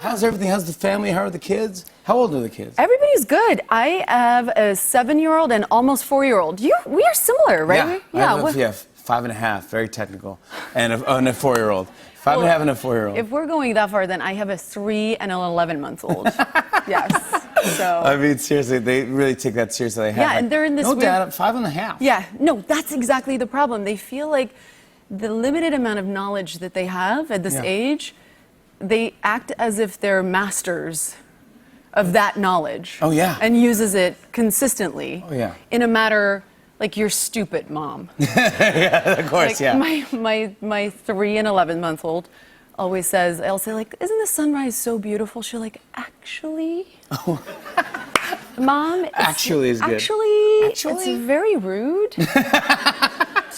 How's everything? How's the family? How are the kids? How old are the kids? Everybody's good. I have a 7-year-old and almost 4-year-old. We are similar, right? Yeah, yeah, 5.5, very technical, and a 4-year-old. 5.5 and a 4-year-old. If we're going that far, then I have a 3 and an 11-month-old. Yes. So. I mean, seriously, they really take that seriously. They have, yeah, and they're in this no weird... dad, 5.5. Yeah, no, that's exactly the problem. They feel like the limited amount of knowledge that they have at this age, they act as if they're masters of that knowledge. Oh, yeah. And uses it consistently. Oh, yeah. In a matter like, you're stupid, Mom. Yeah, of course, like, my 3 and 11-month-old always says, I'll say, like, isn't the sunrise so beautiful? She'll like, actually? Oh. Mom, actually is good. Actually, it's very rude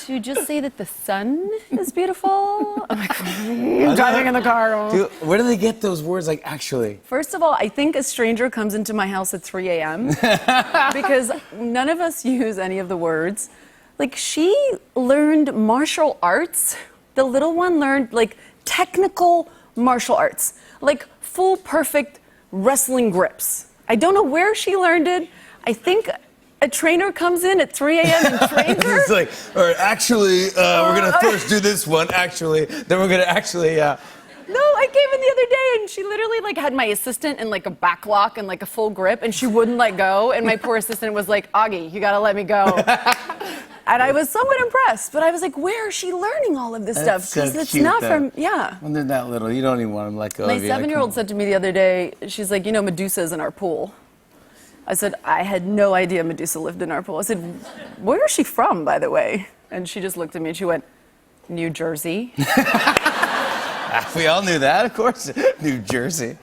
to just say that the sun is beautiful. I'm like, driving in the car. Dude, where do they get those words, like, actually? First of all, I think a stranger comes into my house at 3 a.m. because none of us use any of the words. Like, she learned martial arts. The little one learned, like, technical martial arts. Like, full, perfect wrestling grips. I don't know where she learned it. I think a trainer comes in at 3 a.m. and trains her. It's like, all right, actually, we're going to first do this one, actually. Then we're going to actually, No, I came in the other day, and she literally, like, had my assistant in, like, a back lock and, like, a full grip, and she wouldn't let go. And my poor assistant was like, Augie, you got to let me go. And I was somewhat impressed, but I was like, where is she learning all of this stuff? Because it's cute, not though. from, yeah. When they're that little, you don't even want them to let go My of you. 7-year-old said to me the other day, she's like, you know, Medusa's in our pool. I said, I had no idea Medusa lived in our pool. I said, where is she from, by the way? And she just looked at me and she went, New Jersey. We all knew that, of course. New Jersey.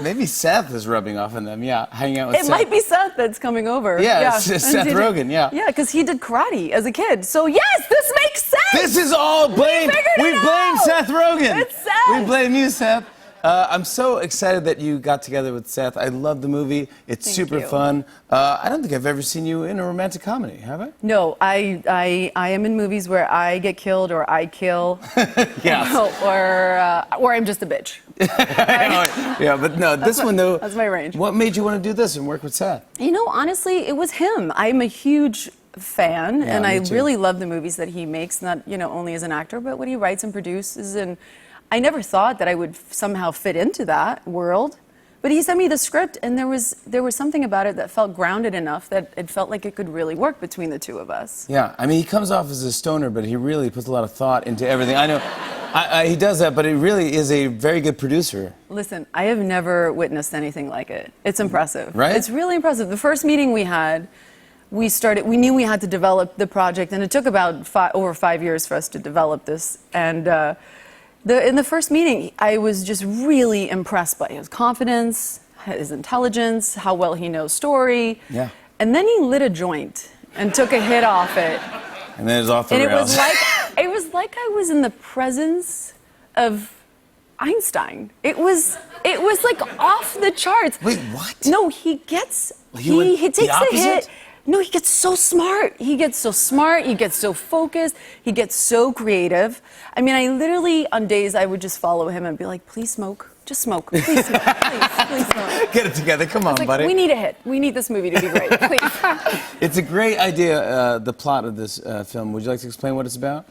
Maybe Seth is rubbing off on them, yeah, hanging out with Seth. It might be Seth that's coming over. Yeah, it's Seth Rogen, yeah. Yeah, because he did karate as a kid. So, yes, this makes sense! This is all blame. We blame Seth Rogen. It's Seth. We blame you, Seth. I'm so excited that you got together with Seth. I love the movie. It's super fun. I don't think I've ever seen you in a romantic comedy, have I? No, I am in movies where I get killed or I kill. Yeah. or I'm just a bitch. Yeah, but no, this one, though. That's my range. What made you want to do this and work with Seth? You know, honestly, it was him. I'm a huge fan, and I really love the movies that he makes, not, you know, only as an actor, but what he writes and produces. And I never thought that I would somehow fit into that world. But he sent me the script, and there was something about it that felt grounded enough that it felt like it could really work between the two of us. Yeah, I mean, he comes off as a stoner, but he really puts a lot of thought into everything. I know he does that, but he really is a very good producer. Listen, I have never witnessed anything like it. It's impressive. Right? It's really impressive. The first meeting we had, we knew we had to develop the project, and it took about over 5 years for us to develop this. And in the first meeting, I was just really impressed by his confidence, his intelligence, how well he knows story. Yeah. And then he lit a joint and took a hit off it. And then it was off the rails. It was like I was in the presence of Einstein. It was like off the charts. Wait, what? No, he takes the a hit. No, he gets so smart. He gets so smart. He gets so focused. He gets so creative. I mean, I literally, on days, I would just follow him and be like, please smoke. Just smoke. Please smoke. Please smoke. Get it together. Come on, like, buddy. We need a hit. We need this movie to be great. Please. It's a great idea, the plot of this film. Would you like to explain what it's about?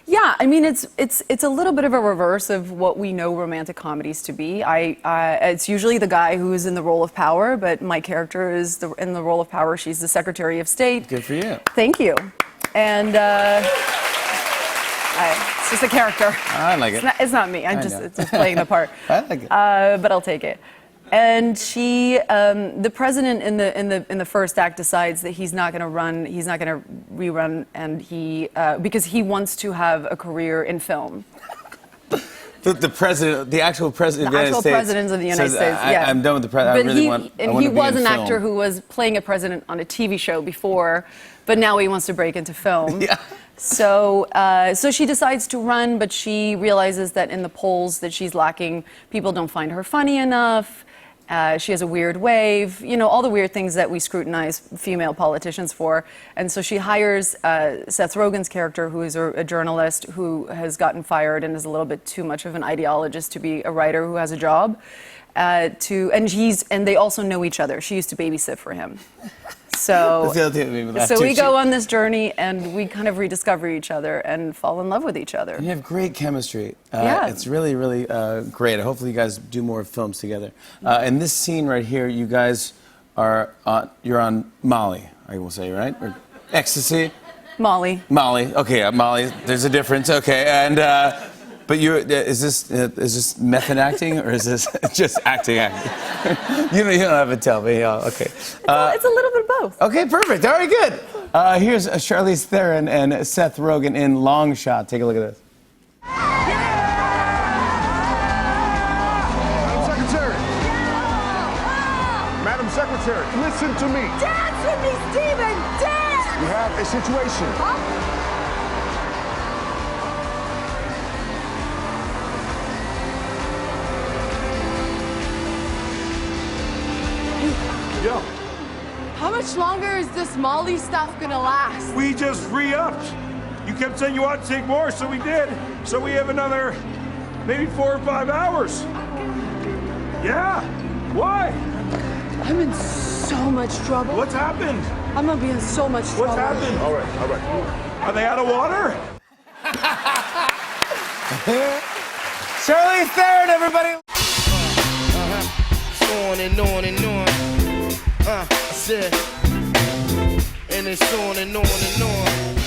Yeah, I mean, it's a little bit of a reverse of what we know romantic comedies to be. It's usually the guy who is in the role of power, but my character is in the role of power. She's the Secretary of State. Good for you. Thank you. And it's just a character. I like it. It's not me. I'm just playing the part. I like it. But I'll take it. And she, the president in the first act decides that he's not going to run, he's not going to rerun, and because he wants to have a career in film. The president, the actual president of the United States. The actual president of the United States, yeah. I'm done with the president. He was an actor who was playing a president on a TV show before, but now he wants to break into film. Yeah. So she decides to run, but she realizes that in the polls that she's lacking, people don't find her funny enough. She has a weird wave, you know, all the weird things that we scrutinize female politicians for. And so she hires Seth Rogen's character, who is a journalist who has gotten fired and is a little bit too much of an ideologist to be a writer who has a job. And they also know each other. She used to babysit for him. So, That's the other thing that made me laugh, so too. we go on this journey and we kind of rediscover each other and fall in love with each other. And you have great chemistry. Yeah. It's really, really great. Hopefully you guys do more films together. In this scene right here, you guys you're on Molly, I will say, right? Or ecstasy? Molly. Molly. Okay, Molly. There's a difference. Okay, and but is this method acting or is this just acting? you don't have to tell me. Okay. It's a little bit of both. Okay, perfect. All right, good. Here's Charlize Theron and Seth Rogen in Long Shot. Take a look at this. Madam Secretary, listen to me. Dance with me, Steven! Dance! We have a situation. Yo. How much longer is this Molly stuff gonna last? We just re-upped. You kept saying you ought to take more, so we did. So we have another maybe 4 or 5 hours. Yeah. Why? I'm in so much trouble. What's happened? I'm gonna be in so much trouble. What's happened? All right, all right. Are they out of water? Charlize Theron, everybody. On and on and on. I said, and it's on and on and on.